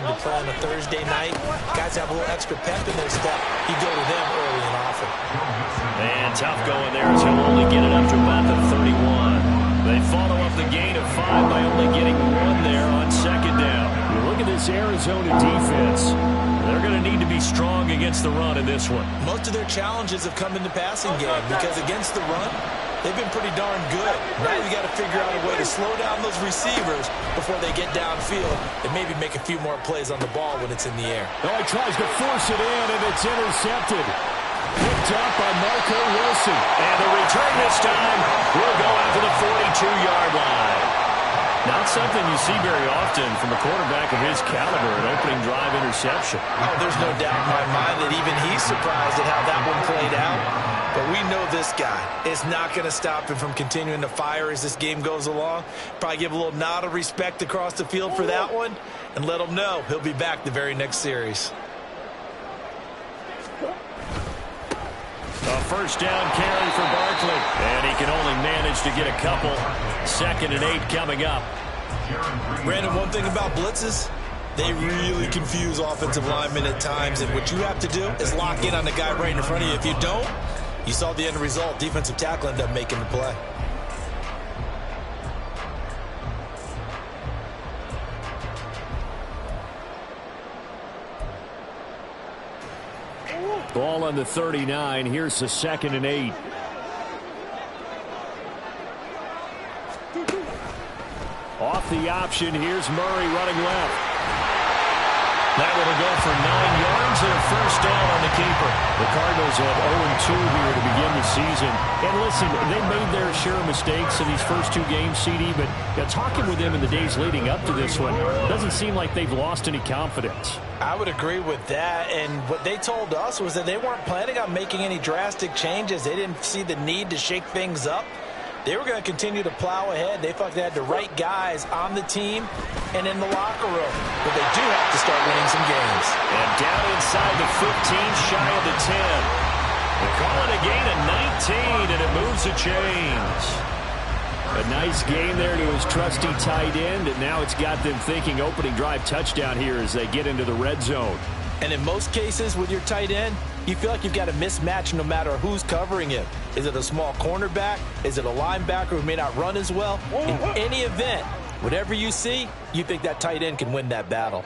game to play on a Thursday night. Guys have a little extra pep in their step. You go to them early and often. And tough going there as he'll only get it up to about the 31. They follow up the gain of 5 by only getting 1 there on second down. You look at this Arizona defense. They're going to need to be strong against the run in this one. Most of their challenges have come in the passing game because against the run, they've been pretty darn good. Now you got to figure out a way to slow down those receivers before they get downfield and maybe make a few more plays on the ball when it's in the air. Oh, he tries to force it in, and it's intercepted. Picked up by Marco Wilson. And the return this time will go out to the 42-yard line. Not something you see very often from a quarterback of his caliber, an opening drive interception. Oh, there's no doubt in my mind that even he's surprised at how that one played out. But we know this guy is not going to stop him from continuing to fire as this game goes along. Probably give a little nod of respect across the field for that one and let him know he'll be back the very next series. A first down carry for Barkley. And he can only manage to get a couple. 2nd and 8 coming up. Brandon, one thing about blitzes, they really confuse offensive linemen at times. And what you have to do is lock in on the guy right in front of you. If you don't, you saw the end result. Defensive tackle ended up making the play. Ball on the 39. Here's the 2nd and 8. Off the option. Here's Murray running left. That one will go for 9 yards and a first down on the keeper. The Cardinals have 0-2 here to begin the season. And listen, they made their share of mistakes in these first 2 games, CD, but talking with them in the days leading up to this one, doesn't seem like they've lost any confidence. I would agree with that, and what they told us was that they weren't planning on making any drastic changes. They didn't see the need to shake things up. They were going to continue to plow ahead. They thought they had the right guys on the team and in the locker room. But they do have to start winning some games. And down inside the 15, shy of the 10. They call it a gain of 19, and it moves the chains. A nice gain there to his trusty tight end, and now it's got them thinking opening drive touchdown here as they get into the red zone. And in most cases with your tight end, you feel like you've got a mismatch no matter who's covering him. Is it a small cornerback? Is it a linebacker who may not run as well? In any event, whatever you see, you think that tight end can win that battle.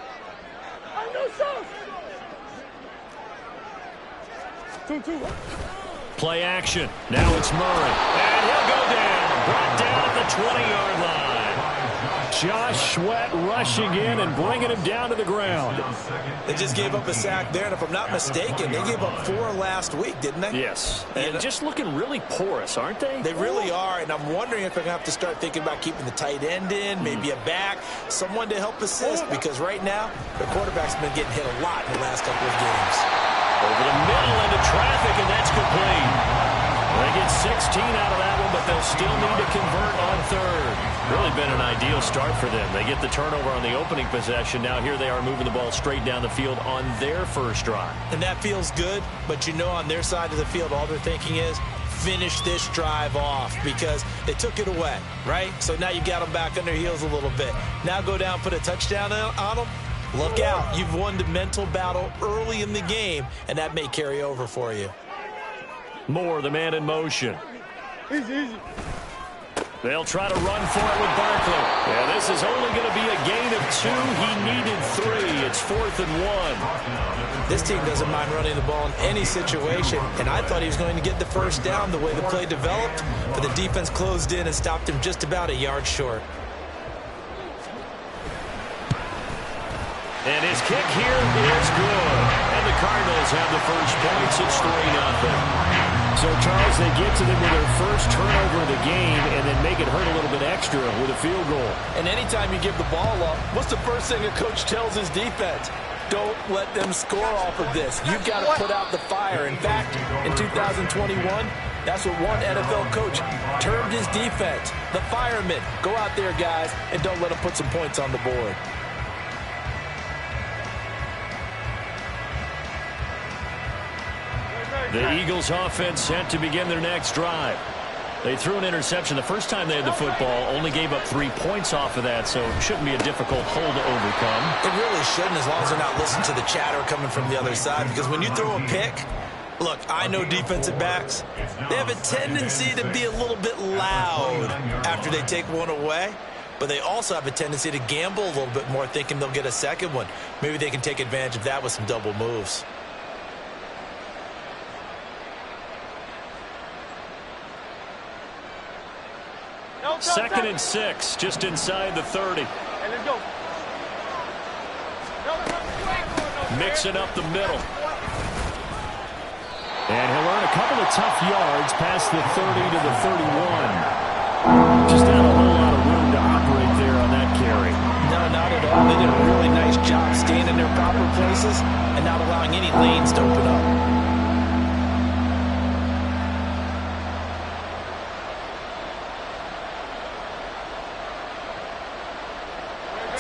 Play action. Now it's Murray. And he'll go down. Brought down at the 20-yard line. Josh Sweat rushing in and bringing him down to the ground. They just gave up a sack there, and if I'm not mistaken, they gave up 4 last week, didn't they? Yes. And just looking really porous, aren't they? They really are, and I'm wondering if they're going to have to start thinking about keeping the tight end in, maybe a back, someone to help assist, because right now, the quarterback's been getting hit a lot in the last couple of games. Over the middle into traffic, and that's complete. They get 16 out of that one, but they'll still need to convert on 3rd. Really been an ideal start for them. They get the turnover on the opening possession. Now here they are moving the ball straight down the field on their first drive. And that feels good, but you know on their side of the field, all they're thinking is, finish this drive off because they took it away, right? So now you've got them back on their heels a little bit. Now go down, put a touchdown on them. Look out. You've won the mental battle early in the game, and that may carry over for you. Moore, the man in motion. Easy. They'll try to run for it with Barkley. Yeah, this is only going to be a gain of 2. He needed 3. It's 4th and 1. This team doesn't mind running the ball in any situation, and I thought he was going to get the first down the way the play developed, but the defense closed in and stopped him just about a yard short. And his kick here is good. And the Cardinals have the first points. It's 3-0. So, Charles, they get to them with their first turnover of the game and then make it hurt a little bit extra with a field goal. And anytime you give the ball up, what's the first thing a coach tells his defense? Don't let them score off of this. You've got to put out the fire. In fact, in 2021, that's what one NFL coach termed his defense. The firemen. Go out there, guys, and don't let them put some points on the board. The Eagles offense set to begin their next drive. They threw an interception the first time they had the football, only gave up 3 points off of that, so it shouldn't be a difficult hole to overcome. It really shouldn't, as long as they're not listening to the chatter coming from the other side, because when you throw a pick, look, I know defensive backs, they have a tendency to be a little bit loud after they take one away, but they also have a tendency to gamble a little bit more, thinking they'll get a second one. Maybe they can take advantage of that with some double moves. Second and 6, just inside the 30. Hey, let's go. Mixing up the middle. And he'll earn a couple of tough yards past the 30 to the 31. Just not a whole lot of room to operate there on that carry. No, not at all. They did a really nice job staying in their proper places and not allowing any lanes to open up.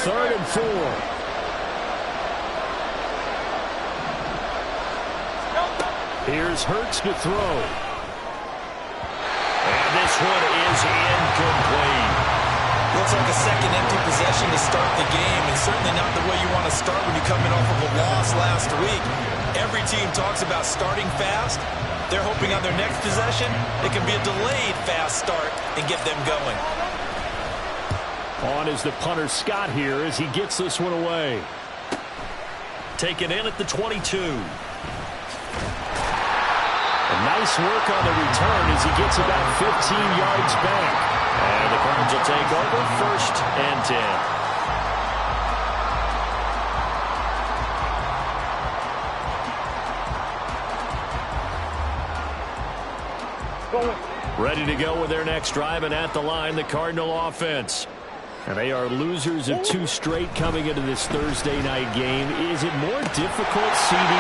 Third and 4. Here's Hurts to throw. And this one is incomplete. Looks like a second empty possession to start the game, and certainly not the way you want to start when you're coming off of a loss last week. Every team talks about starting fast. They're hoping on their next possession it can be a delayed fast start and get them going. On is the punter Scott here as he gets this one away. Taken in at the 22. Nice work on the return as he gets about 15 yards back. And the Cardinals will take over 1st and 10. Ready to go with their next drive, and at the line, the Cardinal offense. And they are losers of 2 straight coming into this Thursday night game. Is it more difficult, CD,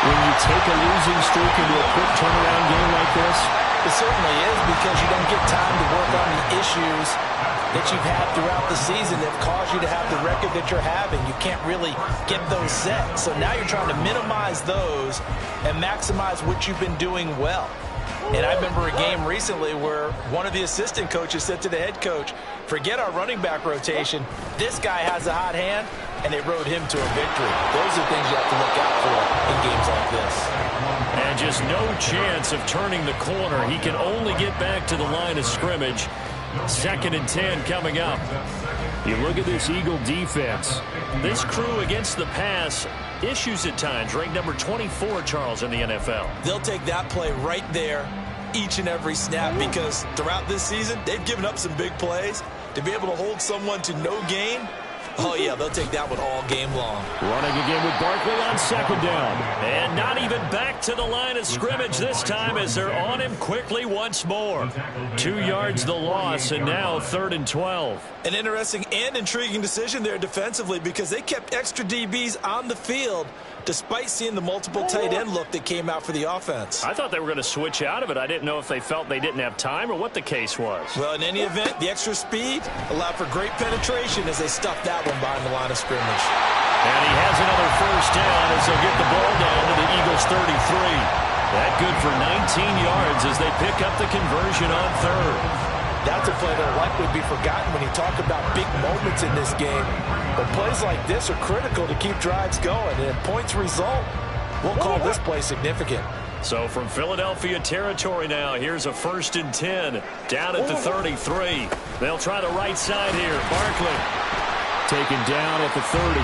when you take a losing streak into a quick turnaround game like this? It certainly is, because you don't get time to work on the issues that you've had throughout the season that have caused you to have the record that you're having. You can't really get those set. So now you're trying to minimize those and maximize what you've been doing well. And I remember a game recently where one of the assistant coaches said to the head coach, forget our running back rotation. This guy has a hot hand, and they rode him to a victory. Those are things you have to look out for in games like this. And just no chance of turning the corner. He can only get back to the line of scrimmage. 2nd and 10 coming up. You look at this Eagle defense. This crew against the pass, issues at times, ranked number 24, Charles, in the NFL. They'll take that play right there each and every snap, because throughout this season, they've given up some big plays. To be able to hold someone to no gain, oh yeah, they'll take that one all game long. Running again with Barkley on 2nd down. And not even back to the line of scrimmage this time as they're on him quickly once more. 2 yards the loss, and now 3rd and 12. An interesting and intriguing decision there defensively, because they kept extra DBs on the field despite seeing the multiple tight end look that came out for the offense. I thought they were going to switch out of it. I didn't know if they felt they didn't have time or what the case was. Well, in any event, the extra speed allowed for great penetration as they stuffed that one behind the line of scrimmage. And he has another 1st down as they'll get the ball down to the Eagles' 33. That good for 19 yards as they pick up the conversion on 3rd. That's a play that will likely be forgotten when you talk about big moments in this game. But plays like this are critical to keep drives going. And if points result, we'll call this play significant. So from Philadelphia territory now, here's a 1st and 10 down at the 33. They'll try the right side here. Barkley taken down at the 30.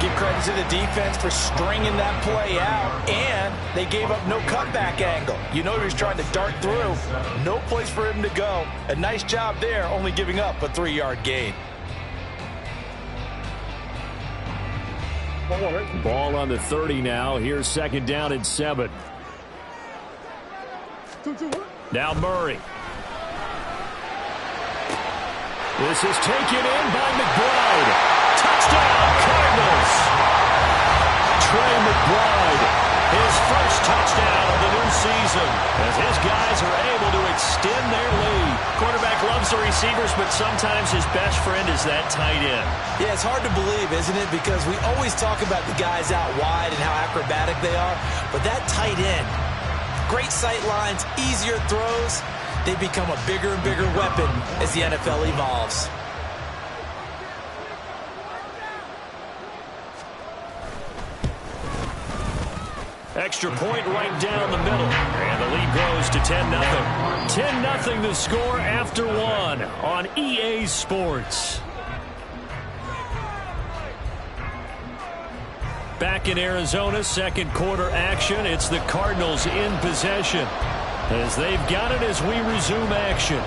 Give credit to the defense for stringing that play out, and they gave up no cutback angle. You know he was trying to dart through. No place for him to go. A nice job there, only giving up a 3-yard gain. Ball on the 30 now. Here's 2nd down and 7. Now Murray. This is taken in by McBride. Touchdown, Cardinals. Trey McBride. His first touchdown of the new season as his guys are able to extend their lead. Quarterback loves the receivers, but sometimes his best friend is that tight end. Yeah, it's hard to believe, isn't it? Because we always talk about the guys out wide and how acrobatic they are, but that tight end, great sight lines, easier throws. they become a bigger and bigger weapon as the NFL evolves. Extra point right down the middle. And the lead grows to 10-0. 10-0 the score after one on EA Sports. Back in Arizona, second quarter action. It's the Cardinals in possession as they've got it as we resume action.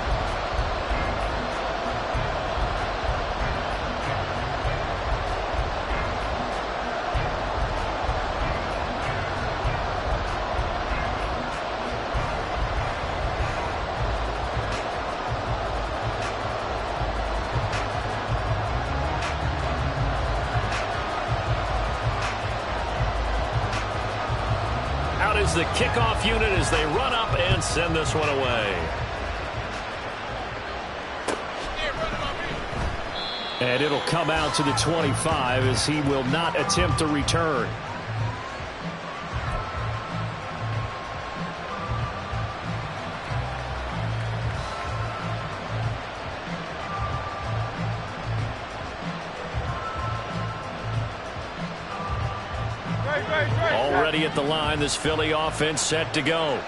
The kickoff unit as they run up and send this one away. And it'll come out to the 25 as he will not attempt to return. Already at the line, this Philly offense set to go.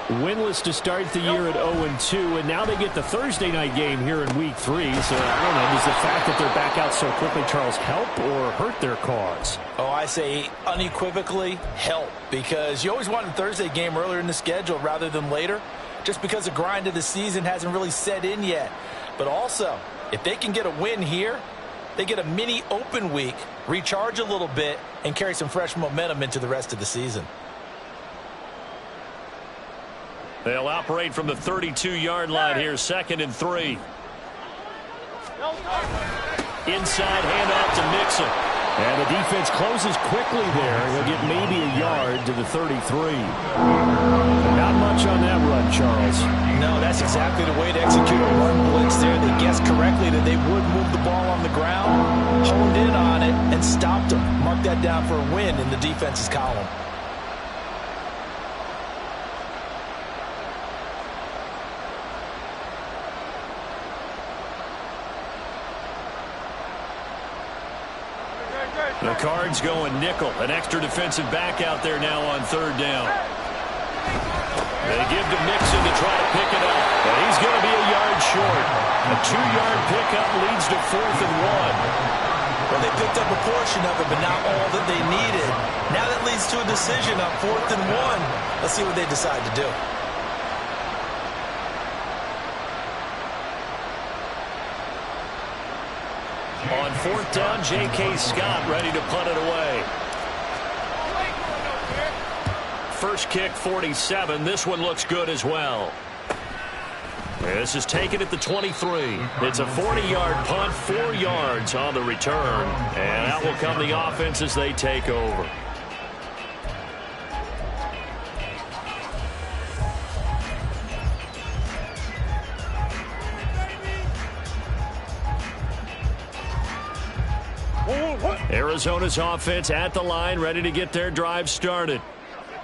Winless to start the year at 0-2, and now they get the Thursday night game here in Week 3. So, I don't know, does the fact that they're back out so quickly, Charles, help or hurt their cause? Oh, I say unequivocally help, because you always want a Thursday game earlier in the schedule rather than later, just because the grind of the season hasn't really set in yet. But also, if they can get a win here, they get a mini open week, recharge a little bit, and carry some fresh momentum into the rest of the season. They'll operate from the 32-yard line here, 2nd and 3. Inside handoff to Mixon. And the defense closes quickly there. He'll get maybe a yard to the 33. Not much on that run, Charles. No, that's exactly the way to execute a run blitz there. They guessed correctly that they would move the ball on the ground, honed in on it, and stopped them. Mark that down for a win in the defense's column. The Cards going nickel. An extra defensive back out there now on 3rd down. They give to Mixon to try to pick it up. And he's going to be a yard short. A 2-yard pickup leads to 4th and 1. Well, they picked up a portion of it, but not all that they needed. Now that leads to a decision on 4th and 1. Let's see what they decide to do. On 4th down, J.K. Scott ready to punt it away. First kick, 47. This one looks good as well. This is taken at the 23. It's a 40-yard punt, 4 yards on the return. And out will come the offense as they take over. Arizona's offense at the line, ready to get their drive started.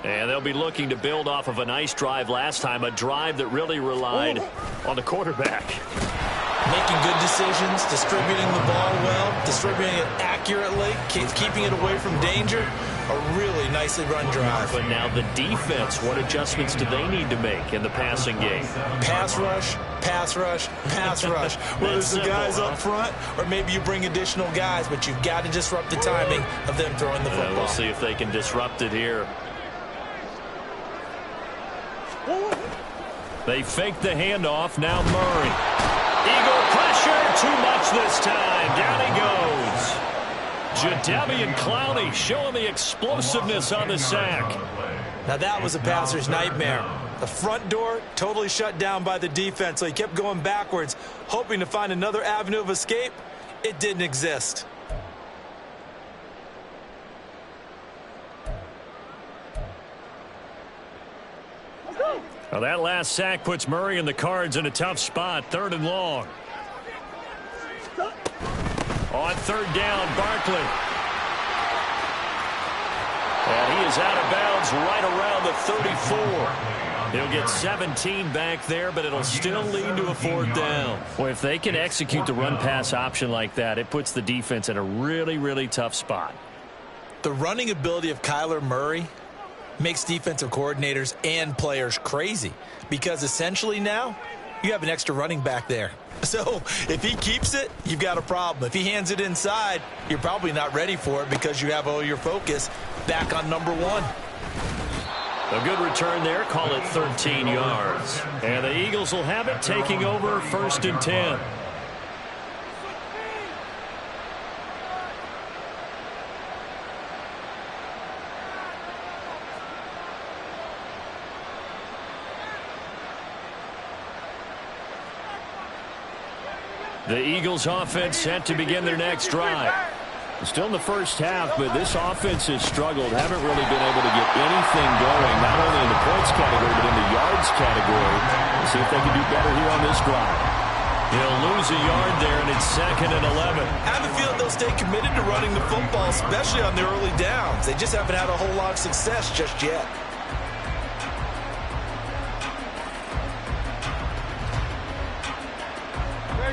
And they'll be looking to build off of a nice drive last time, a drive that really relied on the quarterback. Making good decisions, distributing the ball well, distributing it accurately, keeping it away from danger. A really nicely run drive. But now the defense, what adjustments do they need to make in the passing game? Pass rush, pass rush, pass rush. Whether it's the guys up front or maybe you bring additional guys, but you've got to disrupt the timing of them throwing the football. We'll see if they can disrupt it here. They fake the handoff. Now Murray. Eagle pressure. Too much this time. Down he goes. Jadeveon Clowney showing the explosiveness on the sack. Now that was a passer's nightmare. The front door totally shut down by the defense, so he kept going backwards, hoping to find another avenue of escape. It didn't exist. Well, that last sack puts Murray and the Cards in a tough spot. 3rd and long. On 3rd down, Barkley. And he is out of bounds right around the 34. He'll get 17 back there, but it'll still lead to a 4th down. Well, if they can execute the run-pass option like that, it puts the defense in a really, really tough spot. The running ability of Kyler Murray makes defensive coordinators and players crazy because essentially now you have an extra running back there. So if he keeps it, you've got a problem. If he hands it inside, you're probably not ready for it because you have all your focus back on number 1. A good return there. Call it 13 yards. And the Eagles will have it, taking over 1st and 10. The Eagles offense set to begin their next drive. Still in the first half, but this offense has struggled. Haven't really been able to get anything going, not only in the points category, but in the yards category. We'll see if they can do better here on this drive. He'll lose a yard there, and it's 2nd and 11. I have a feeling they'll stay committed to running the football, especially on the early downs. They just haven't had a whole lot of success just yet.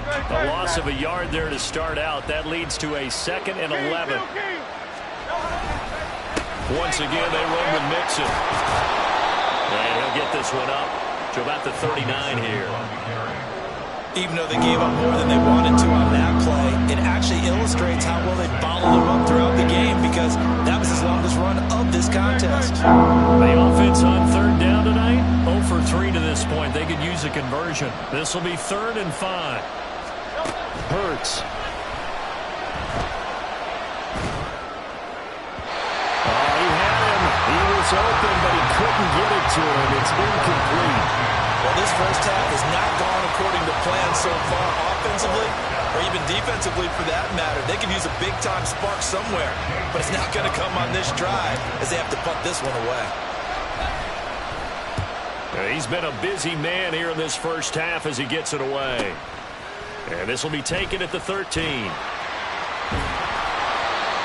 A loss of a yard there to start out. That leads to a 2nd and 11. Once again, they run with Mixon. And he'll get this one up to about the 39 here. Even though they gave up more than they wanted to on that play, it actually illustrates how well they bottled him up throughout the game because that was his longest run of this contest. The offense on 3rd down tonight, 0 for 3 to this point. They could use a conversion. This will be 3rd and 5. Hurts. Oh, he had him. He was open, but he couldn't get it to him. It's incomplete. Well, this first half has not gone according to plan so far offensively or even defensively for that matter. They could use a big-time spark somewhere, but it's not going to come on this drive as they have to punt this one away. He's been a busy man here in this first half as he gets it away. And this will be taken at the 13. A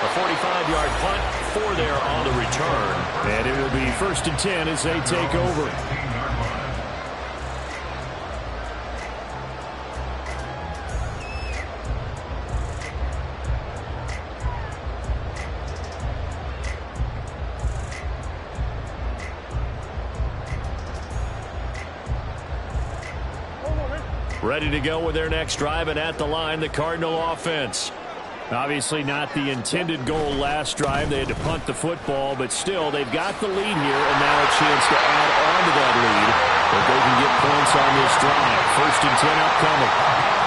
45-yard punt, 4 there on the return. And it will be 1st and 10 as they take over. Ready to go with their next drive, and at the line, the Cardinal offense. Obviously not the intended goal last drive. They had to punt the football, but still, they've got the lead here, and now a chance to add on to that lead. But they can get points on this drive. 1st and 10 upcoming.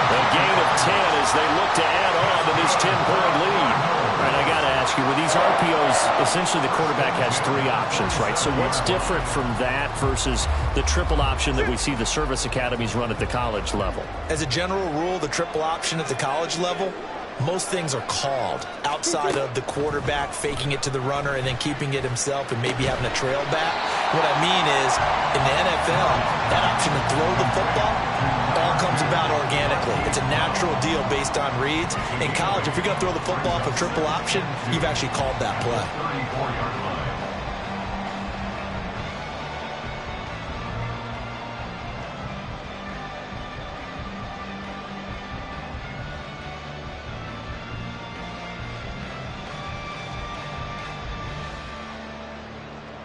A gain of 10 as they look to add on to this 10-point lead. All right, I got to ask you, with these RPOs, essentially the quarterback has 3 options, right? So what's different from that versus the triple option that we see the service academies run at the college level? As a general rule, the triple option at the college level, most things are called outside of the quarterback faking it to the runner and then keeping it himself and maybe having a trail back. What I mean is, in the NFL, that option to throw the football all comes about organically. It's a natural deal based on reads. In college, if you're going to throw the football off a triple option, you've actually called that play.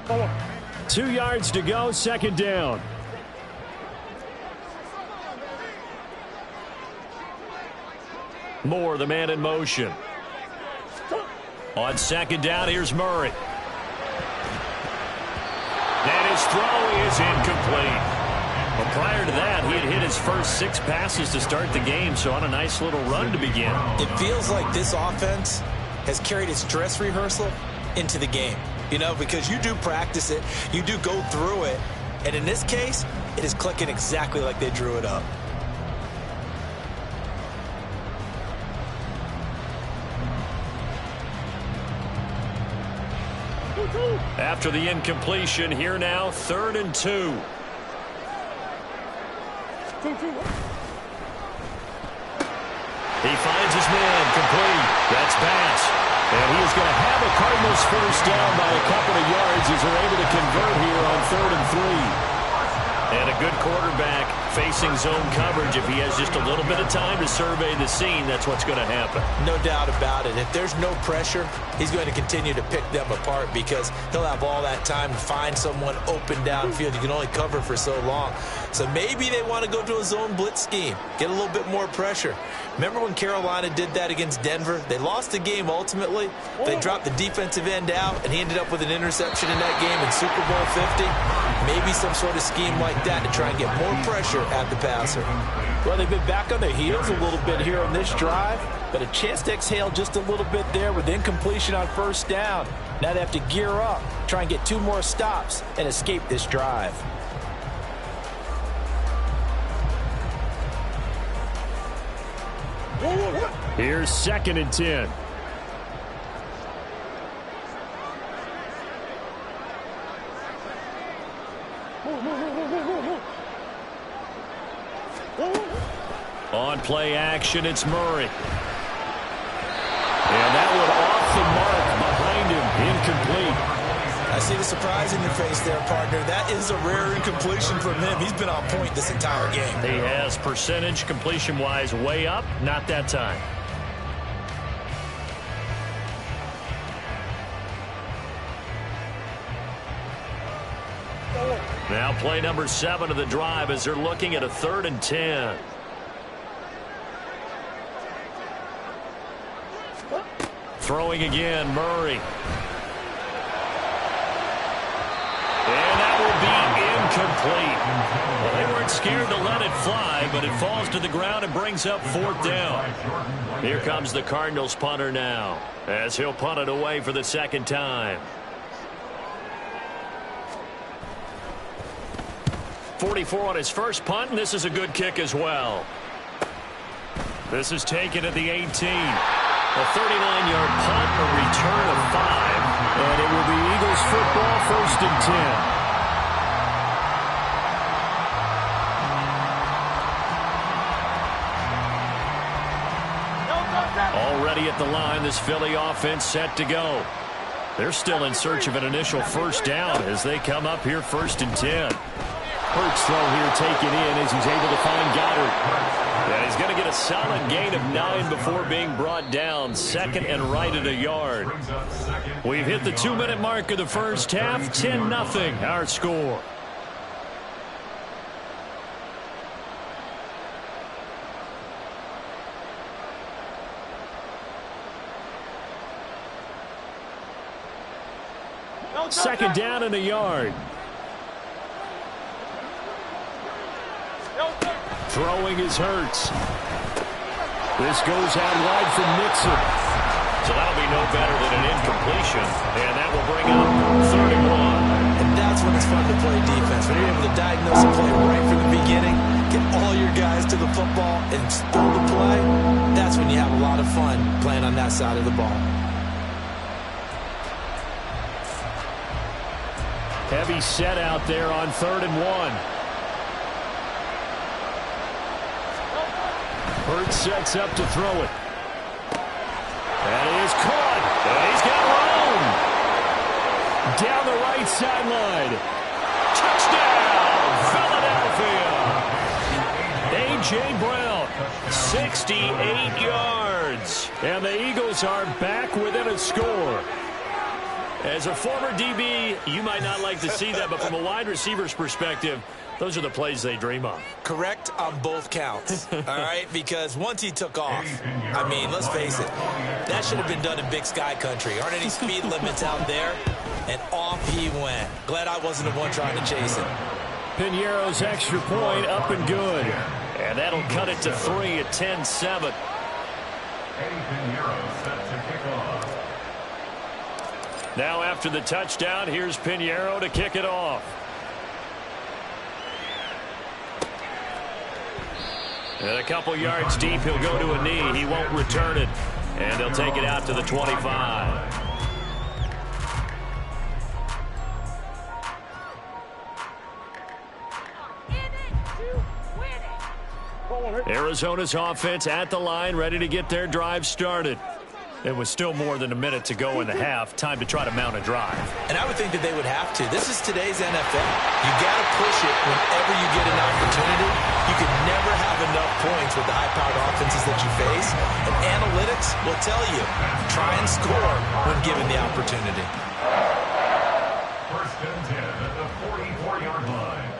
Oh. 2 yards to go, 2nd down. Moore, the man in motion. On 2nd down, here's Murray. And his throw is incomplete. Well, prior to that, he had hit his first 6 passes to start the game, so on a nice little run to begin. It feels like this offense has carried its dress rehearsal into the game. You know, because you do practice it, you do go through it, and in this case, it is clicking exactly like they drew it up. After the incompletion, here now, 3rd and 2. He finds his man, complete. That's pass. And he is going to have a Cardinals first down by a couple of yards as they're able to convert here on 3rd and 3. And a good quarterback facing zone coverage, if he has just a little bit of time to survey the scene, that's what's going to happen. No doubt about it. If there's no pressure, he's going to continue to pick them apart because he'll have all that time to find someone open downfield. You can only cover for so long. So maybe they want to go to a zone blitz scheme, get a little bit more pressure. Remember when Carolina did that against Denver? They lost the game ultimately. They dropped the defensive end out, and he ended up with an interception in that game in Super Bowl 50. Maybe some sort of scheme like that to try and get more pressure at the passer. Well, they've been back on their heels a little bit here on this drive, but a chance to exhale just a little bit there with incompletion on first down. Now they have to gear up, try and get 2 more stops, and escape this drive. Here's 2nd and 10. On play action, it's Murray. And that one off the mark behind him, incomplete. I see the surprise in your face there, partner. That is a rare incompletion from him. He's been on point this entire game. He has percentage completion-wise way up, not that time. Now play number 7 of the drive as they're looking at a 3rd and 10. Throwing again, Murray. And that will be incomplete. Well, they weren't scared to let it fly, but it falls to the ground and brings up 4th down. Here comes the Cardinals punter now, as he'll punt it away for the 2nd time. 44 on his first punt, and this is a good kick as well. This is taken at the 18. A 39-yard punt, a return of 5. And it will be Eagles football, 1st and 10. Already at the line, this Philly offense set to go. They're still in search of an initial first down as they come up here 1st and 10. Hurts throw here taken in as he's able to find Goddard. Yeah, he's going to get a solid gain of 9 before being brought down. 2nd and right at a yard. We've hit the 2-minute mark of the first half. 10-0 our score. Second down and a yard. Throwing is Hurts. This goes out wide from Nixon. So that'll be no better than an incompletion. And that will bring up 3rd and 1. And that's when it's fun to play defense. When you're able to diagnose a play right from the beginning, get all your guys to the football and throw the play, that's when you have a lot of fun playing on that side of the ball. Heavy set out there on 3rd and 1. Hurts sets up to throw it. That is caught. And he's got room. Down the right sideline. Touchdown, Philadelphia. A.J. Brown, 68 yards. And the Eagles are back within a score. As a former DB, you might not like to see that, but from a wide receiver's perspective, those are the plays they dream of. Correct on both counts, all right? Because once he took off, I mean, let's face it, that should have been done in Big Sky country. Aren't any speed limits out there? And off he went. Glad I wasn't the one trying to chase it. Piñeiro's extra point up and good. And that'll cut it to 3 at 10-7. Now after the touchdown, here's Piñeiro to kick it off. And a couple yards deep, he'll go to a knee. He won't return it. And they'll take it out to the 25. Arizona's offense at the line, ready to get their drive started. It was still more than a minute to go in the half. Time to try to mount a drive. And I would think that they would have to. This is today's NFL. You got to push it whenever you get an opportunity. You can never have enough points with the high-powered offenses that you face. And analytics will tell you, try and score when given the opportunity. First and 10 at the 44-yard line.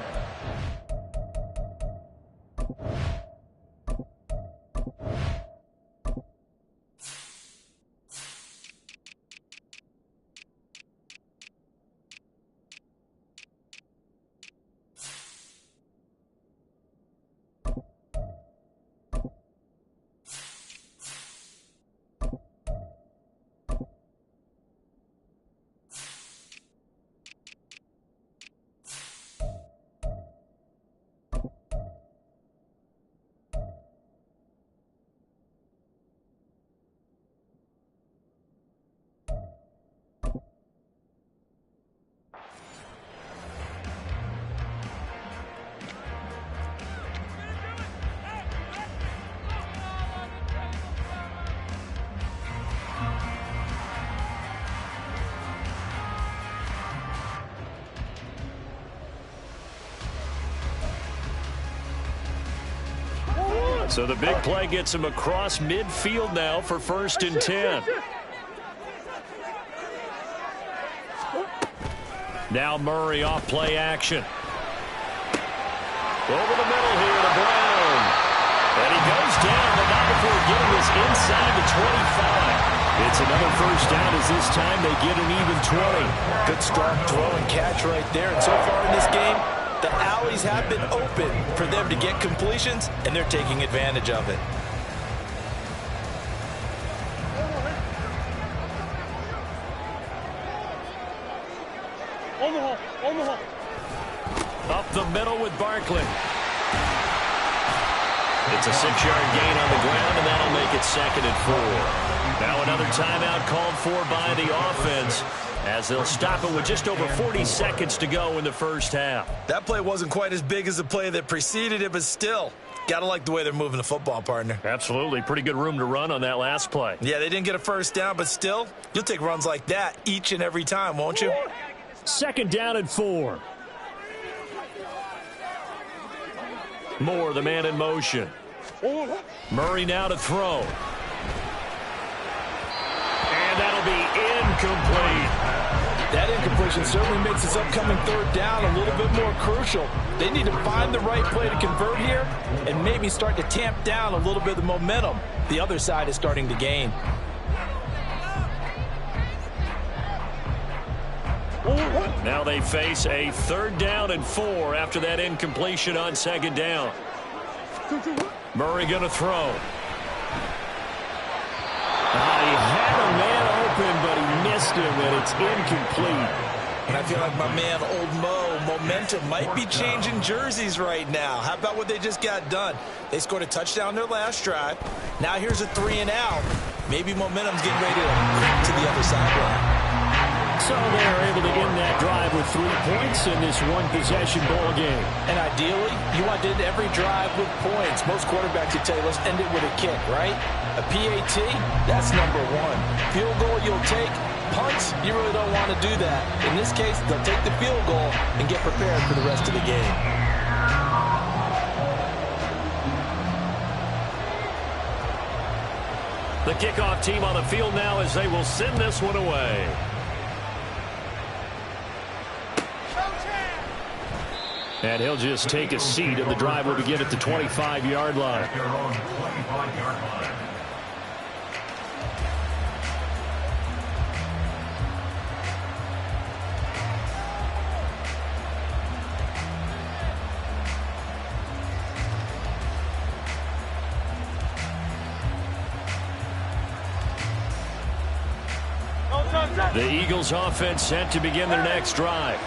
So the big play gets him across midfield now for 1st and 10. Now Murray off play action. Over the middle here to Brown. And he goes down, but not before getting this inside the 25. It's another 1st down as this time they get an even 20. Good strong throw and catch right there. And so far in this game, the alleys have been open for them to get completions, and they're taking advantage of it. Up the middle with Barkley. It's a 6-yard gain on the ground, and that'll make it 2nd and 4. Now another timeout called for by the offense, as they'll stop it with just over 40 seconds to go in the 1st half. That play wasn't quite as big as the play that preceded it, but still, got to like the way they're moving the football, partner. Absolutely. Pretty good room to run on that last play. Yeah, they didn't get a 1st down, but still, you'll take runs like that each and every time, won't you? 2nd down and 4. Moore, the man in motion. Murray now to throw. And that'll be incomplete. That incompletion certainly makes this upcoming 3rd down a little bit more crucial. They need to find the right play to convert here and maybe start to tamp down a little bit of the momentum the other side is starting to gain. Now they face a 3rd down and 4 after that incompletion on 2nd down. Murray going to throw. He had a man open, but he missed him, and it's incomplete. And I feel like my man, Old Mo, momentum might be changing jerseys right now. How about what they just got done? They scored a touchdown their last drive. Now here's a 3 and out. Maybe momentum's getting ready to creep to the other sideline. So they're able to end that drive with 3 points in this one-possession ball game. And ideally, you want to end every drive with points. Most quarterbacks would tell you, let's end it with a kick, right? A PAT, that's number 1. Field goal you'll take. Punts, you really don't want to do that. In this case, they'll take the field goal and get prepared for the rest of the game. The kickoff team on the field now as they will send this one away. And he'll just take a seat, and the drive will begin at the 25-yard line. Your own 25-yard line. The Eagles offense set to begin their next drive.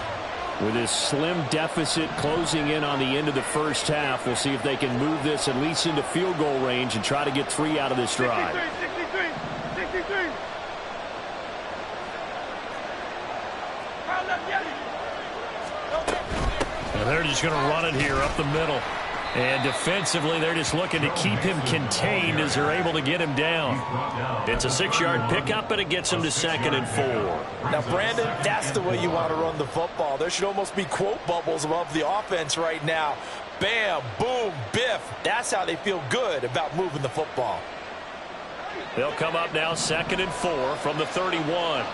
With this slim deficit closing in on the end of the 1st half, we'll see if they can move this at least into field goal range and try to get 3 out of this drive. 63. And they're just going to run it here up the middle. And defensively, they're just looking to keep him contained as they're able to get him down. It's a 6-yard pickup, and it gets him to 2nd and 4. Now, Brandon, that's the way you want to run the football. There should almost be quote bubbles above the offense right now. Bam, boom, biff. That's how they feel good about moving the football. They'll come up now 2nd and 4 from the 31.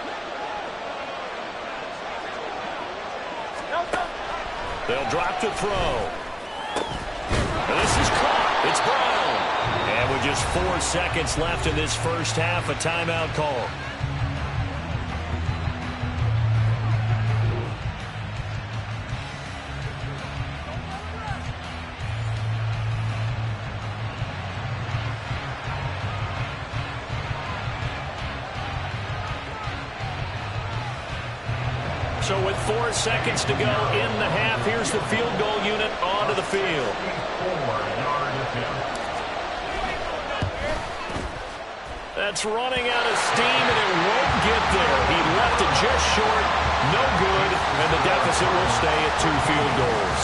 They'll drop to throw. This is caught. It's Brown. And with just 4 seconds left in this first half, a timeout call. So with 4 seconds to go in the half, here's the field goal unit onto the field. That's running out of steam, and it won't get there. He left it just short, no good, and the deficit will stay at 2 field goals.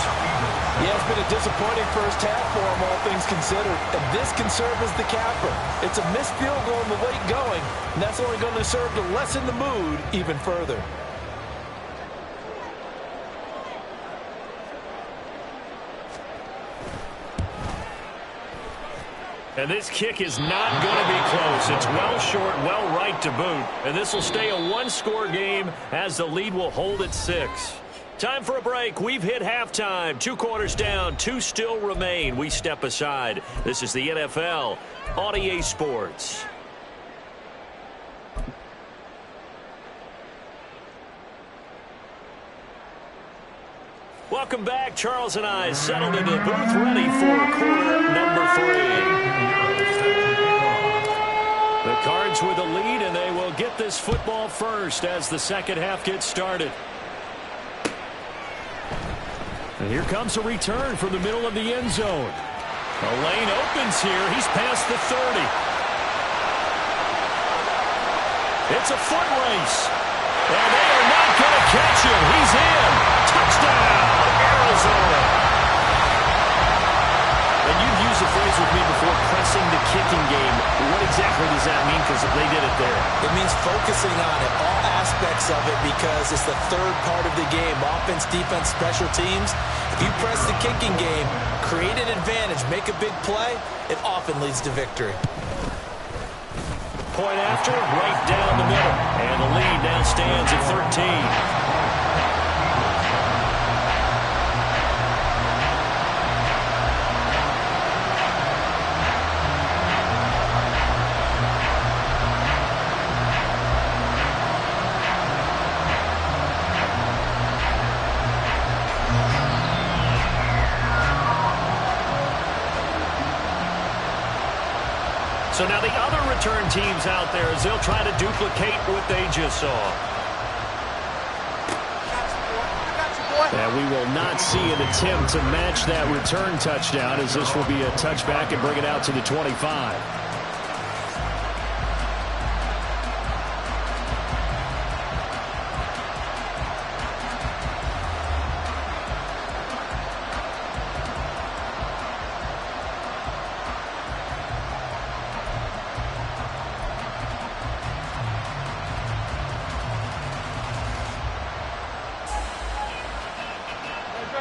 Yeah, it's been a disappointing first half for him, all things considered. And this can serve as the capper. It's a missed field goal in the late going, and that's only going to serve to lessen the mood even further. And this kick is not going to be close. It's well short, well right to boot. And this will stay a 1-score game as the lead will hold at 6. Time for a break. We've hit halftime. 2 quarters down, 2 still remain. We step aside. This is the NFL on EA Sports. Welcome back. Charles and I settled into the booth, ready for quarter number 3. The Cards with the lead, and they will get this football first as the second half gets started. And here comes a return from the middle of the end zone. A lane opens here. He's past the 30. It's a foot race. And they are not going to catch him. He's in. Touchdown, Arizona. And you've used the phrase with me before, pressing the kicking game. What exactly does that mean? Because they did it there. It means focusing on it, all aspects of it, because it's the third part of the game. Offense, defense, special teams. If you press the kicking game, create an advantage, make a big play, it often leads to victory. Point after, right down the middle. And the lead now stands at 13. So now the other return teams out there as they'll try to duplicate what they just saw. And we will not see an attempt to match that return touchdown, as this will be a touchback and bring it out to the 25.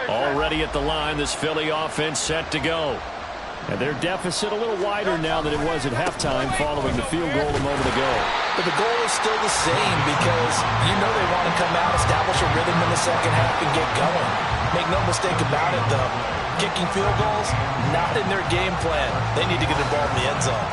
Already at the line, this Philly offense set to go. And their deficit a little wider now than it was at halftime following the field goal a moment ago. But the goal is still the same, because you know they want to come out, establish a rhythm in the second half, and get going. Make no mistake about it, though. Kicking field goals, not in their game plan. They need to get involved in the end zone.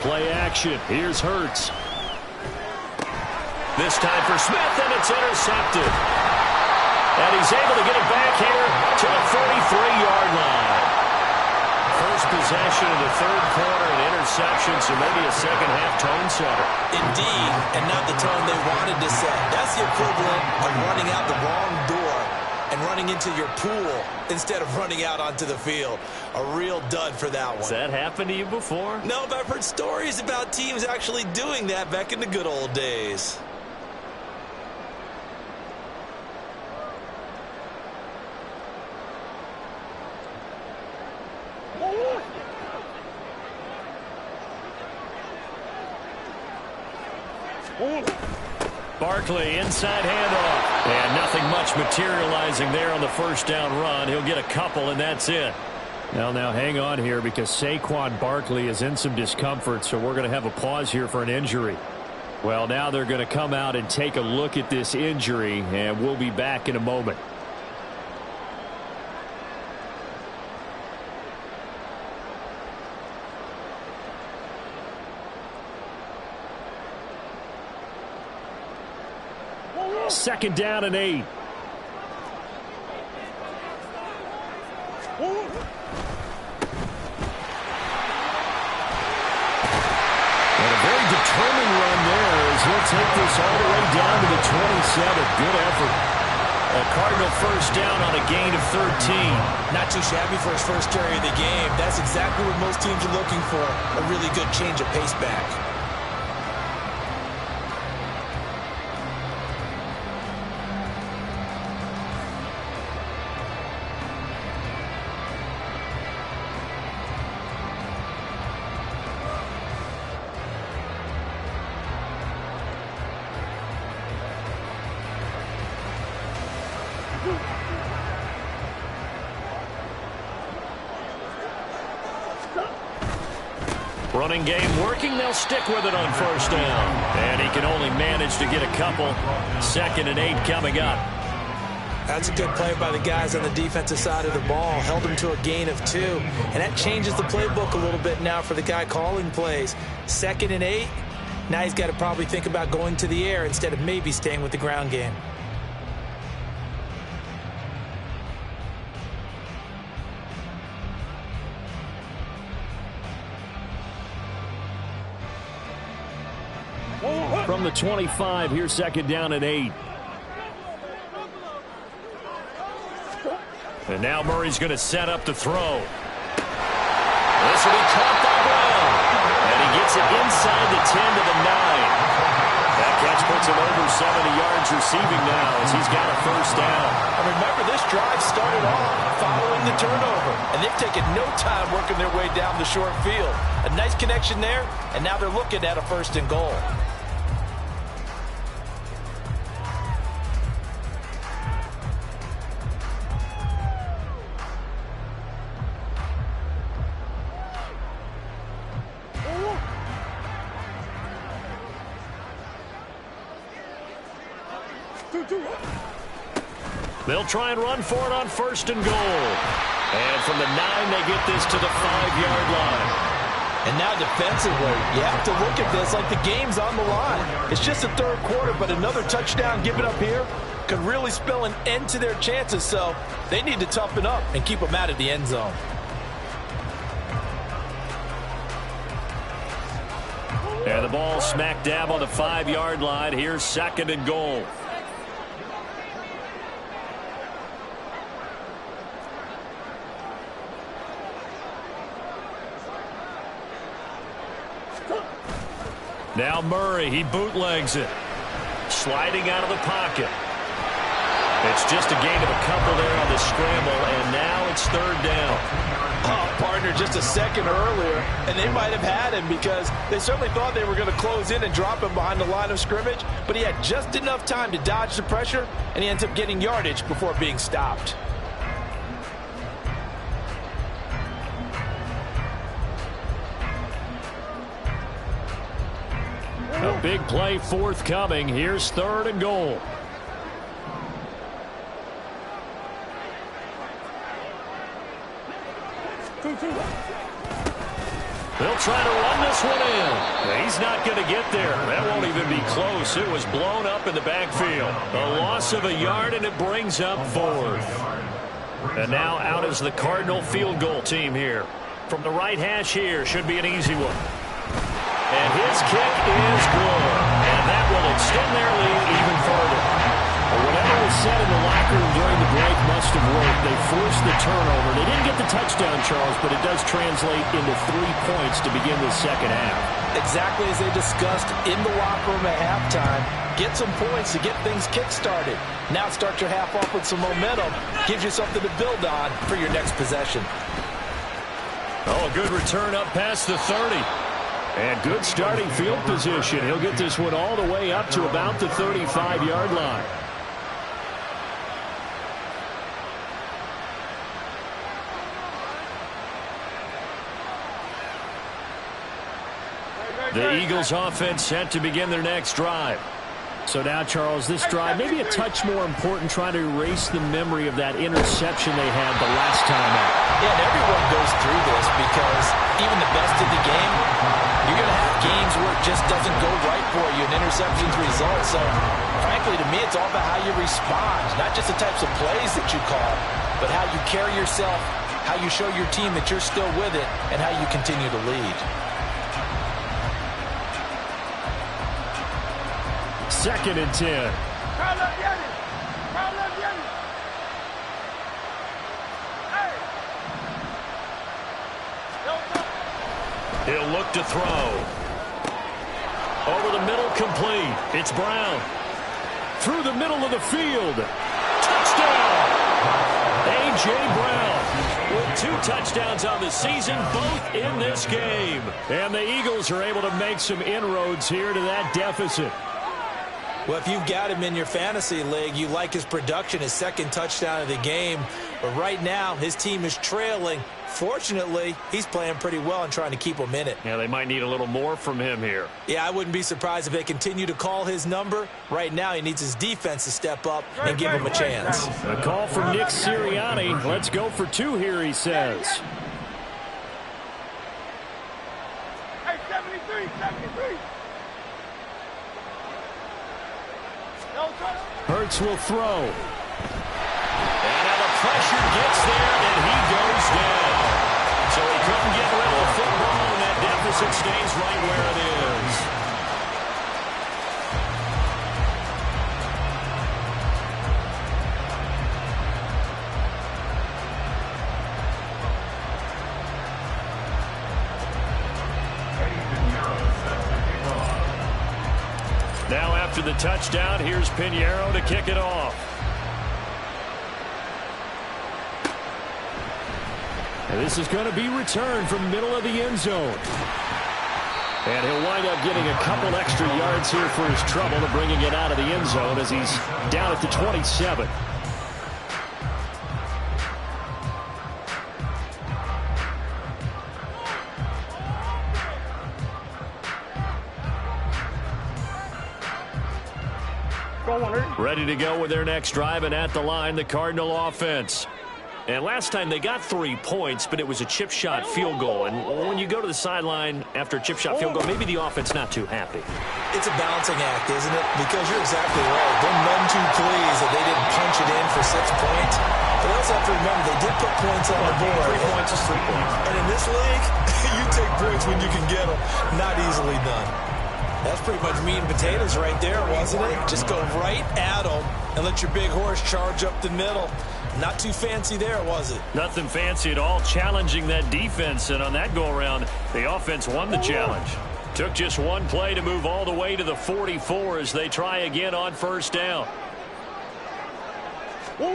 Play action. Here's Hurts. This time for Smith, and it's intercepted. And he's able to get it back here to the 43-yard line. First possession of the third quarter, an interception, so maybe a second-half tone setter. Indeed, and not the tone they wanted to set. That's the equivalent of running out the wrong door and running into your pool instead of running out onto the field. A real dud for that one. Has that happened to you before? No, but I've heard stories about teams actually doing that back in the good old days. Barkley, inside handoff. And nothing much materializing there on the first down run. He'll get a couple, and that's it. Now hang on here because Saquon Barkley is in some discomfort, so we're going to have a pause here for an injury. Well, now they're going to come out and take a look at this injury, and we'll be back in a moment. Second down and 8. And a very determined run there as he'll take this all the way down to the 27. Good effort. A Cardinal first down on a gain of 13. Not too shabby for his first carry of the game. That's exactly what most teams are looking for. A really good change of pace back. Running game working. They'll stick with it on first down. And he can only manage to get a couple. Second and 8 coming up. That's a good play by the guys on the defensive side of the ball. Held him to a gain of 2. And that changes the playbook a little bit now for the guy calling plays. Second and 8. Now he's got to probably think about going to the air instead of maybe staying with the ground game. From the 25, here's second down and 8. And now Murray's going to set up to throw. This will be caught by Brown. And he gets it inside the 10 to the 9. That catch puts him over 70 yards receiving now as he's got a first down. And remember, this drive started off following the turnover. And they've taken no time working their way down the short field. A nice connection there, and now they're looking at a first and goal. They'll try and run for it on first and goal. And from the 9, they get this to the 5-yard line. And now defensively, you have to look at this like the game's on the line. It's just the third quarter, but another touchdown given up here could really spell an end to their chances. So they need to toughen up and keep them out of the end zone. And the ball smack dab on the 5-yard line. Here's second and goal. Now Murray, he bootlegs it. Sliding out of the pocket. It's just a gain of a couple there on the scramble, and now it's third down. Oh, partner, just a second earlier, and they might have had him because they certainly thought they were going to close in and drop him behind the line of scrimmage, but he had just enough time to dodge the pressure, and he ends up getting yardage before being stopped. A big play forthcoming. Here's third and goal. They'll try to run this one in. He's not going to get there. That won't even be close. It was blown up in the backfield. A loss of a yard, and it brings up fourth. And now out is the Cardinal field goal team here. From the right hash here, should be an easy one. And his kick is good. And that will extend their lead even further. Whatever was said in the locker room during the break must have worked. They forced the turnover. They didn't get the touchdown, Charles, but it does translate into 3 points to begin the second half. Exactly as they discussed in the locker room at halftime. Get some points to get things kick-started. Now start your half off with some momentum. Gives you something to build on for your next possession. Oh, a good return up past the 30. And good starting field position. He'll get this one all the way up to about the 35-yard line. The Eagles offense set to begin their next drive. So now, Charles, this drive maybe a touch more important, trying to erase the memory of that interception they had the last time out. Yeah, and everyone goes through this because even the best of the game, you're going to have games where it just doesn't go right for you, and interceptions result. So, frankly, to me, it's all about how you respond, not just the types of plays that you call, but how you carry yourself, how you show your team that you're still with it, and how you continue to lead. Second and 10. He'll look to throw. Over the middle, complete. It's Brown. Through the middle of the field. Touchdown! A.J. Brown with 2 touchdowns on the season, both in this game. And the Eagles are able to make some inroads here to that deficit. Well, if you've got him in your fantasy league, you like his production, his second touchdown of the game. But right now, his team is trailing. Fortunately, he's playing pretty well and trying to keep them in it. Yeah, they might need a little more from him here. Yeah, I wouldn't be surprised if they continue to call his number. Right now, he needs his defense to step up and give him a chance. A call from Nick Sirianni. Let's go for 2 here, he says. Hey, 73, 73. Hurts will throw. And now the pressure gets there, and he goes down. So he couldn't get rid of the football, and that deficit stays right where it is. Now after the touchdown, here's Pinheiro to kick it off. And this is going to be returned from middle of the end zone. And he'll wind up getting a couple extra yards here for his trouble to bringing it out of the end zone as he's down at the 27. Ready to go with their next drive, and at the line, the Cardinal offense. And last time they got 3 points, but it was a chip shot field goal. And when you go to the sideline after a chip shot field goal, maybe the offense not too happy. It's a balancing act, isn't it? Because you're exactly right. They're none too pleased that they didn't punch it in for 6 points. But also have to remember, they did put points on the board. 3 points is 3 points. And in this league, you take points when you can get them. Not easily done. That's pretty much meat and potatoes right there, wasn't it? Just go right at them and let your big horse charge up the middle. Not too fancy there, was it? Nothing fancy at all, challenging that defense. And on that go-around, the offense won the challenge. Took just 1 play to move all the way to the 44 as they try again on first down. They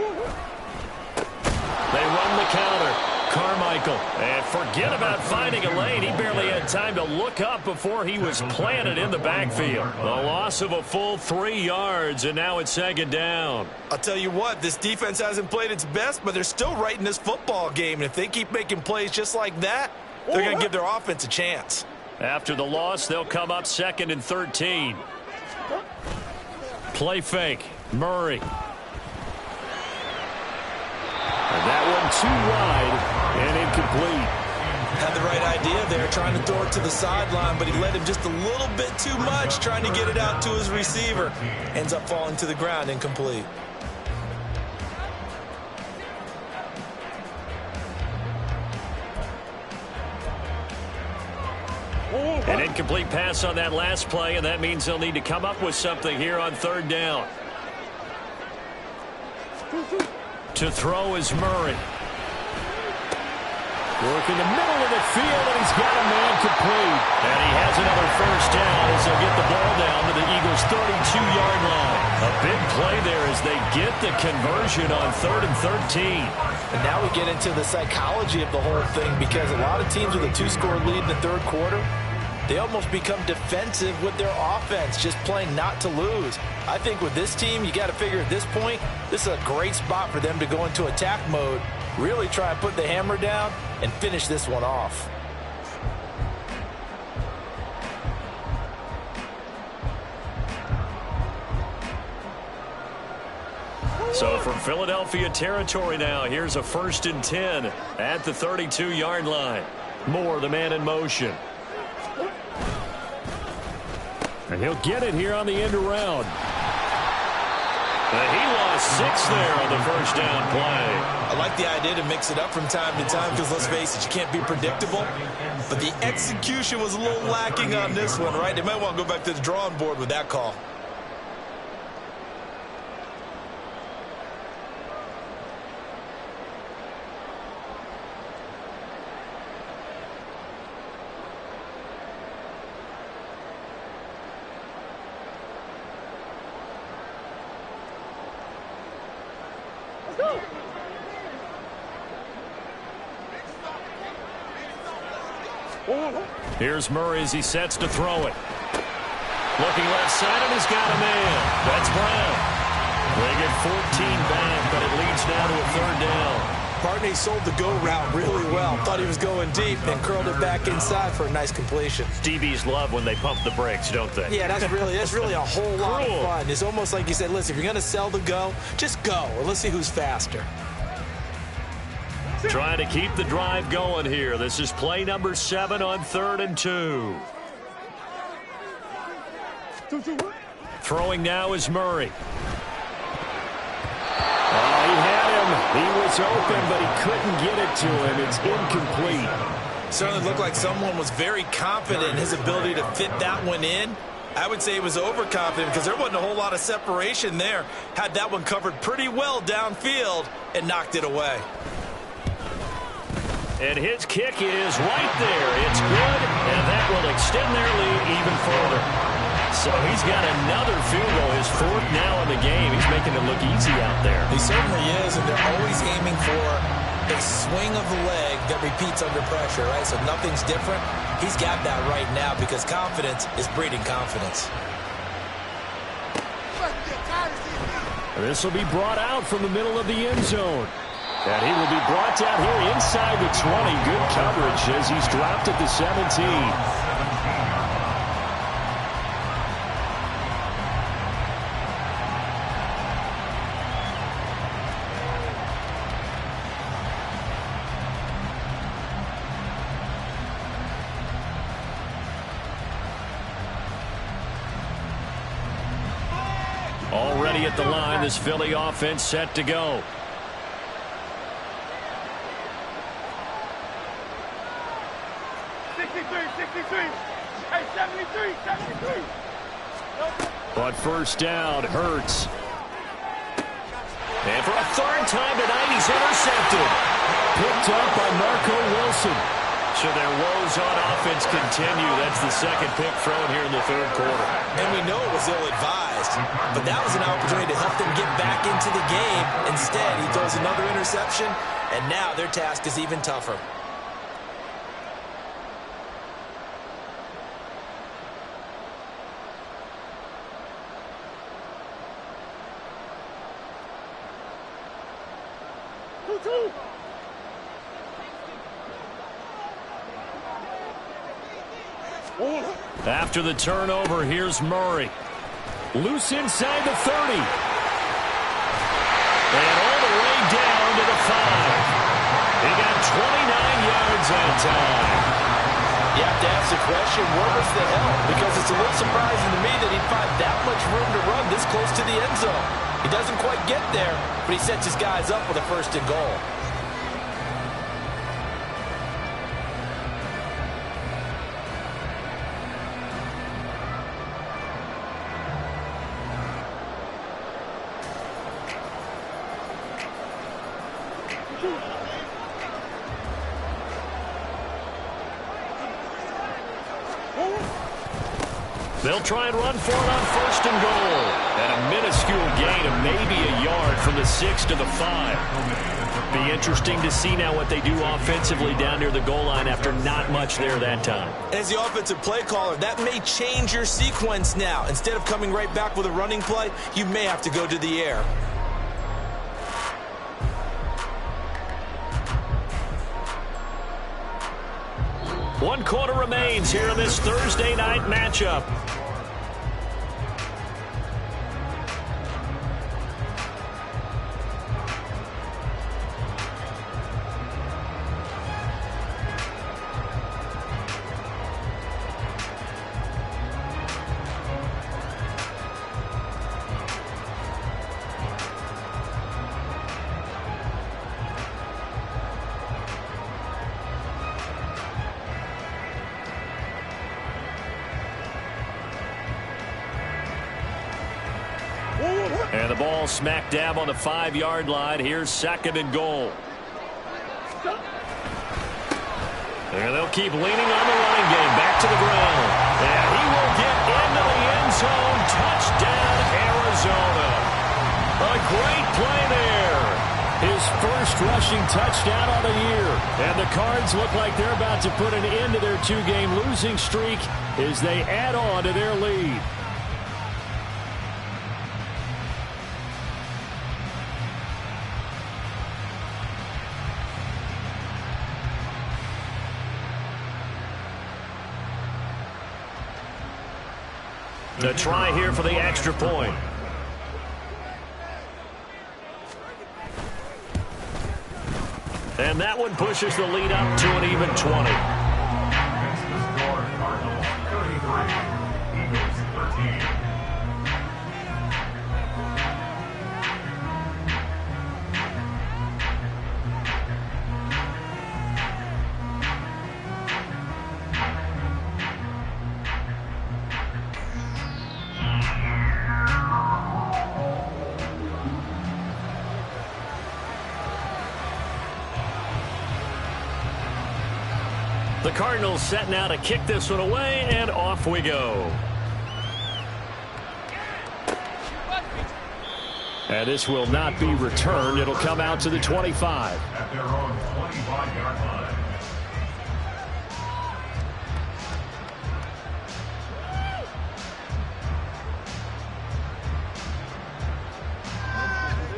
run the counter. Carmichael. And forget about finding a lane. He barely had time to look up before he was planted in the backfield. A loss of a full 3 yards, and now it's second down. I'll tell you what, this defense hasn't played its best, but they're still right in this football game. And if they keep making plays just like that, they're going to give their offense a chance. After the loss, they'll come up 2nd and 13. Play fake. Murray. And that one too wide and incomplete. Had the right idea there, trying to throw it to the sideline, but he led him just a little bit too much, trying to get it out to his receiver. Ends up falling to the ground, incomplete. An incomplete pass on that last play, and that means they'll need to come up with something here on third down. To throw is Murray. Working the middle of the field, and he's got a man complete. And he has another first down as they'll get the ball down to the Eagles' 32-yard line. A big play there as they get the conversion on 3rd and 13. And now we get into the psychology of the whole thing, because a lot of teams with a 2-score lead in the third quarter, they almost become defensive with their offense, just playing not to lose. I think with this team, you got to figure at this point, this is a great spot for them to go into attack mode, really try and put the hammer down and finish this one off. So from Philadelphia territory now, here's a 1st and 10 at the 32-yard line. Moore, the man in motion. And he'll get it here on the end around. And he lost 6 there on the first down play. I like the idea to mix it up from time to time because, let's face it, you can't be predictable. But the execution was a little lacking on this one, right? They might want to go back to the drawing board with that call. Here's Murray as he sets to throw it. Looking left side, and he's got a man. That's Brown. They get 14 back, but it leads now to a 3rd down. Barney sold the go route really well. Thought he was going deep and curled it back inside for a nice completion. DBs love when they pump the brakes, don't they? Yeah, that's really a whole lot of fun. It's almost like you said, listen, if you're going to sell the go, just go. And let's see who's faster. Trying to keep the drive going here. This is play number 7 on 3rd and 2. Throwing now is Murray. Oh, he had him. He was open, but he couldn't get it to him. It's incomplete. Certainly looked like someone was very confident in his ability to fit that one in. I would say he was overconfident because there wasn't a whole lot of separation there. Had that one covered pretty well downfield and knocked it away. And his kick is right there. It's good, and that will extend their lead even further. So he's got another field goal, his 4th now in the game. He's making it look easy out there. He certainly is, and they're always aiming for a swing of the leg that repeats under pressure, right? So nothing's different. He's got that right now because confidence is breeding confidence. This will be brought out from the middle of the end zone. And he will be brought down here inside the 20. Good coverage as he's dropped at the 17. Already at the line, this Philly offense set to go. Hey, 73. But first down, Hurts. And for a 3rd time tonight, he's intercepted. Picked up by Marco Wilson. So their woes on offense continue. That's the 2nd pick thrown here in the 3rd quarter. And we know it was ill-advised, but that was an opportunity to help them get back into the game. Instead, he throws another interception, and now their task is even tougher. After the turnover, here's Murray. Loose inside the 30. And all the way down to the 5. He got 29 yards that time. You have to ask the question, where was the help? Because it's a little surprising to me that he'd find that much room to run this close to the end zone. He doesn't quite get there, but he sets his guys up with a 1st and goal. They'll try and run for it on 1st and goal. And a minuscule gain of maybe a yard from the 6 to the 5. Be interesting to see now what they do offensively down near the goal line after not much there that time. As the offensive play caller, that may change your sequence now. Instead of coming right back with a running play, you may have to go to the air. One quarter remains here in this Thursday night matchup. And the ball smack dab on the 5-yard line. Here's 2nd and goal. And they'll keep leaning on the running game. Back to the ground. And he will get into the end zone. Touchdown, Arizona. A great play there. His first rushing touchdown on the year. And the Cards look like they're about to put an end to their 2-game losing streak as they add on to their lead. The try here for the extra point. And that one pushes the lead up to an even 20. That's the score. Cardinals 33, Eagles 13. The Cardinals set now to kick this one away, and off we go. And this will not be returned. It'll come out to the 25. At their own 25-yard line.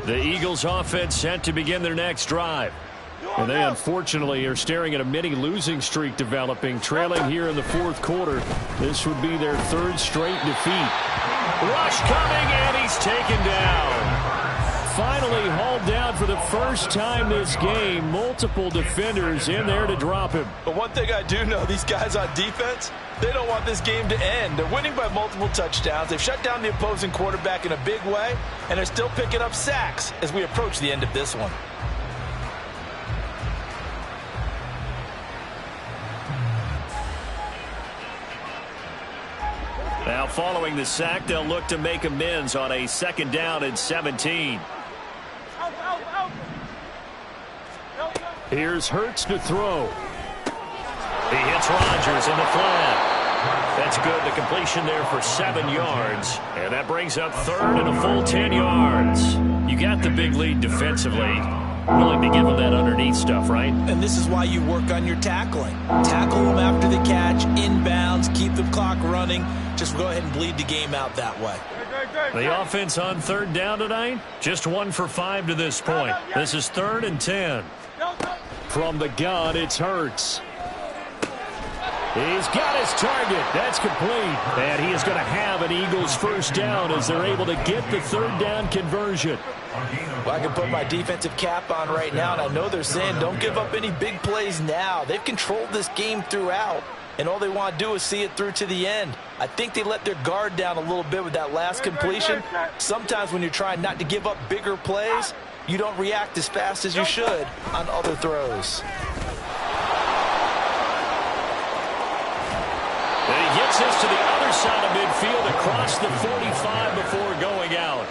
The Eagles offense set to begin their next drive. And they unfortunately are staring at a mini losing streak developing, trailing here in the 4th quarter. This would be their 3rd straight defeat. Rush coming, and he's taken down. Finally hauled down for the first time this game. Multiple defenders in there to drop him. But one thing I do know, these guys on defense, they don't want this game to end. They're winning by multiple touchdowns. They've shut down the opposing quarterback in a big way, and they're still picking up sacks as we approach the end of this one. Now following the sack, they'll look to make amends on a 2nd down and 17. Here's Hurts to throw. He hits Rodgers in the flat. That's good. The completion there for 7 yards. And that brings up 3rd and a full 10 yards. You got the big lead defensively. Willing to give them that underneath stuff, right? And this is why you work on your tackling. Tackle them after the catch, inbounds, keep the clock running. Just go ahead and bleed the game out that way. The offense on 3rd down tonight, just 1 for 5 to this point. This is 3rd and 10. From the gun, it's Hurts. He's got his target. That's complete. And he is going to have an Eagles first down as they're able to get the third down conversion. Well, I can put my defensive cap on right now, and I know they're saying don't give up any big plays now. They've controlled this game throughout, and all they want to do is see it through to the end. I think they let their guard down a little bit with that last completion. Sometimes when you're trying not to give up bigger plays, you don't react as fast as you should on other throws. And he gets this to the other side of midfield across the 45 before going out.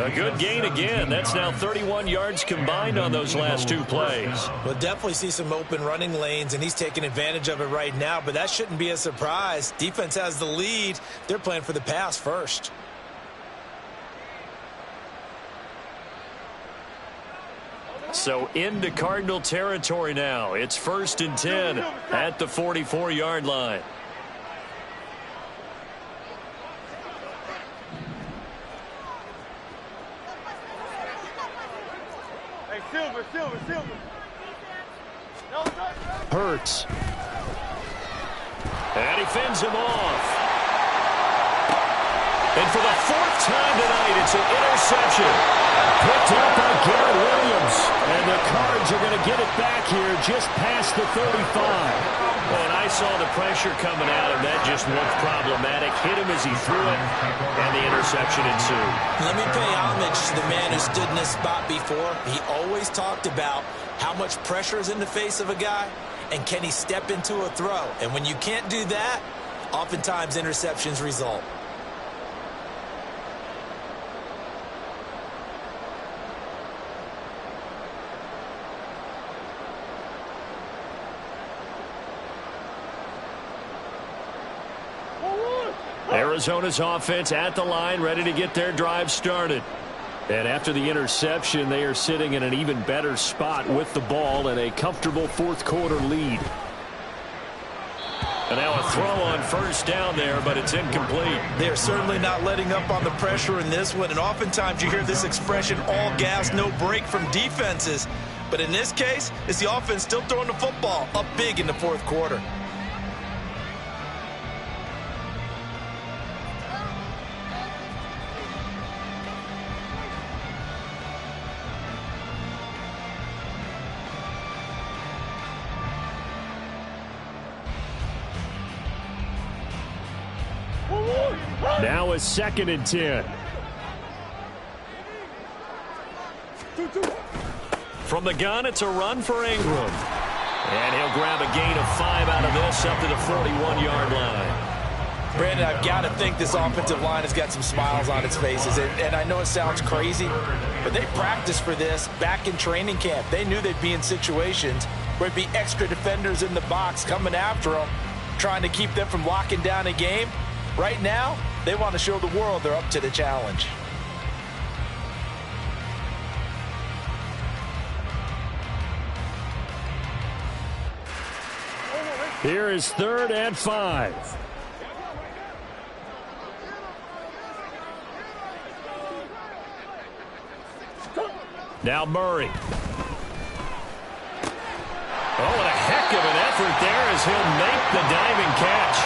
A good gain again. That's now 31 yards combined on those last two plays. We'll definitely see some open running lanes, and he's taking advantage of it right now, but that shouldn't be a surprise. Defense has the lead. They're playing for the pass first. So into Cardinal territory now. It's 1st and 10 at the 44-yard line. Silver. Hurts. And he fends him off. And for the 4th time tonight, it's an interception. Picked up by Garrett Williams. And the Cards are going to get it back here just past the 35. And I saw the pressure coming at him. That just looked problematic. Hit him as he threw it, and the interception ensued. Let me pay homage to the man who stood in this spot before. He always talked about how much pressure is in the face of a guy, and can he step into a throw. And when you can't do that, oftentimes interceptions result. Arizona's offense at the line, ready to get their drive started. And after the interception, they are sitting in an even better spot with the ball and a comfortable 4th quarter lead. And now a throw on 1st down there, but it's incomplete. They're certainly not letting up on the pressure in this one, and oftentimes you hear this expression, all gas, no break from defenses. But in this case, it's the offense still throwing the football up big in the 4th quarter. Now a 2nd and 10. From the gun, it's a run for Ingram. And he'll grab a gain of 5 out of this up to the 41-yard line. Brandon, I've got to think this offensive line has got some smiles on its faces. And I know it sounds crazy, but they practiced for this back in training camp. They knew they'd be in situations where there'd be extra defenders in the box coming after them, trying to keep them from locking down a game. Right now, they want to show the world they're up to the challenge. Here is 3rd and 5. Now Murray. Oh, what a heck of an effort there as he'll make the diving catch.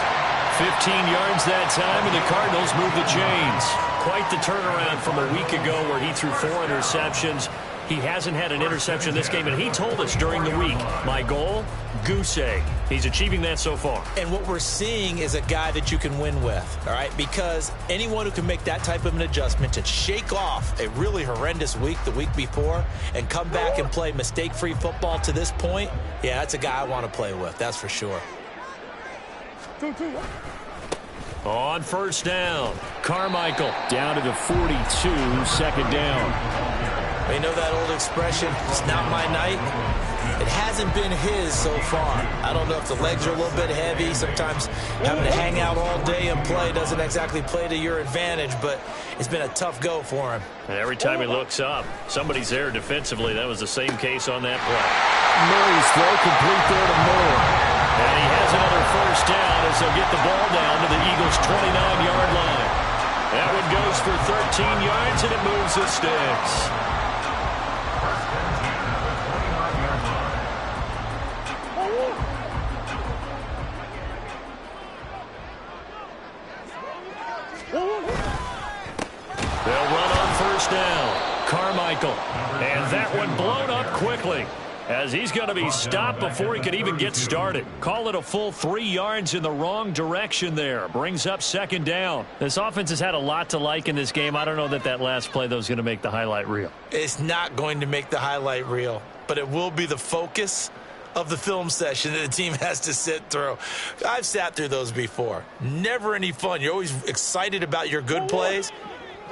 15 yards that time, and the Cardinals move the chains. Quite the turnaround from a week ago where he threw 4 interceptions. He hasn't had an interception this game, and he told us during the week, my goal, goose egg. He's achieving that so far. And what we're seeing is a guy that you can win with, all right? Because anyone who can make that type of an adjustment to shake off a really horrendous week the week before and come back and play mistake-free football to this point, yeah, that's a guy I want to play with, that's for sure. On 1st down, Carmichael down to the 42, 2nd down. You know that old expression, it's not my night? It hasn't been his so far. I don't know if the legs are a little bit heavy. Sometimes having to hang out all day and play doesn't exactly play to your advantage, but it's been a tough go for him. And every time he looks up, somebody's there defensively. That was the same case on that play. Murray's throw complete there to Moore. And he has another 1st down as they'll get the ball down to the Eagles' 29-yard line. That one goes for 13 yards, and it moves the sticks. They'll run on first down. Carmichael. And that one blown up quickly, as he's going to be stopped before he can even get started. Call it a full 3 yards in the wrong direction there. Brings up second down. This offense has had a lot to like in this game. I don't know that last play, though, is going to make the highlight reel. It's not going to make the highlight reel, but it will be the focus of the film session that the team has to sit through. I've sat through those before. Never any fun. You're always excited about your good plays,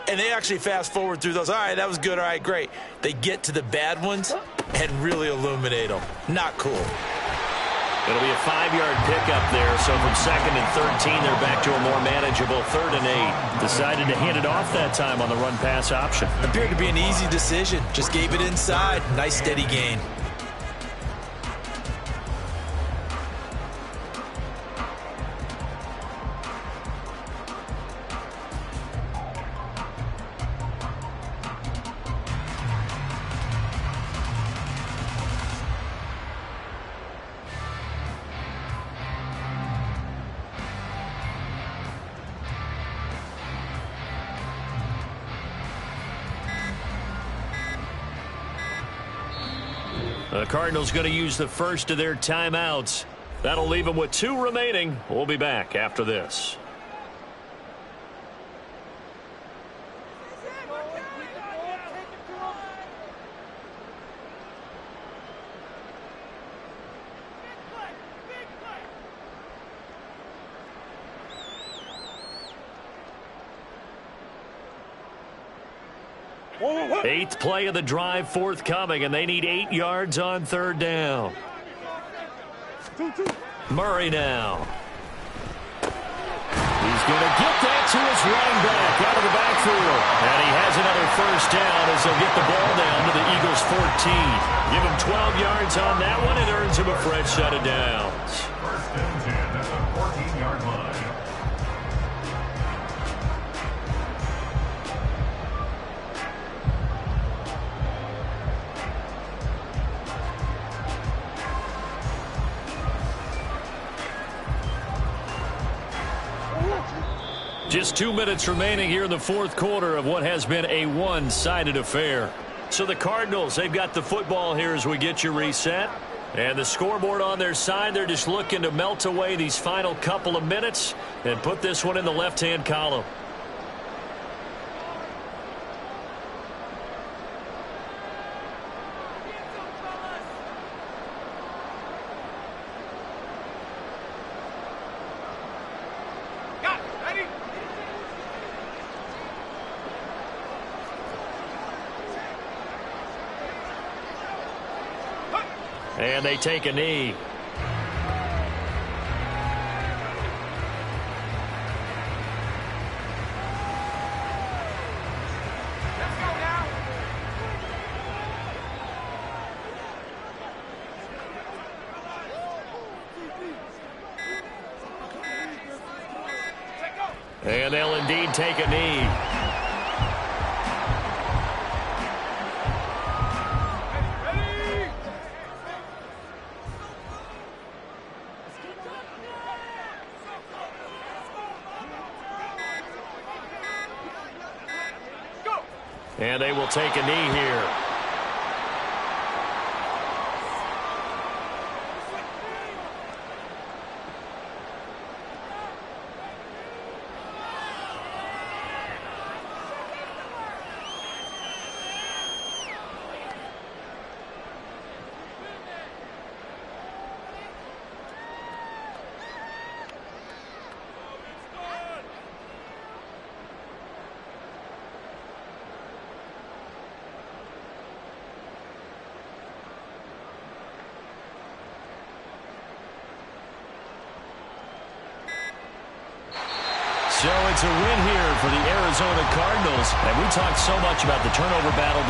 and they actually fast forward through those. All right, that was good. All right, great. They get to the bad ones and really illuminate them. Not cool. It'll be a 5-yard pickup there, so from 2nd and 13, they're back to a more manageable 3rd and 8. Decided to hand it off that time on the run-pass option. Appeared to be an easy decision. Just gave it inside. Nice steady gain. The Cardinals going to use the first of their timeouts. That'll leave them with 2 remaining. We'll be back after this. Eighth play of the drive forthcoming, and they need 8 yards on 3rd down. Murray now. He's going to get that to his running back out of the backfield. And he has another first down as they'll get the ball down to the Eagles' 14. Give him 12 yards on that one. It earns him a fresh set of downs. First and 10 at the 14-yard line. Just 2 minutes remaining here in the 4th quarter of what has been a one-sided affair. So the Cardinals, they've got the football here as we get you reset. And the scoreboard on their side, they're just looking to melt away these final couple of minutes and put this one in the left-hand column. And they take a knee. And they'll indeed take a knee. And they will take a knee here. So it's a win here for the Arizona Cardinals. And we talked so much about the turnover battle.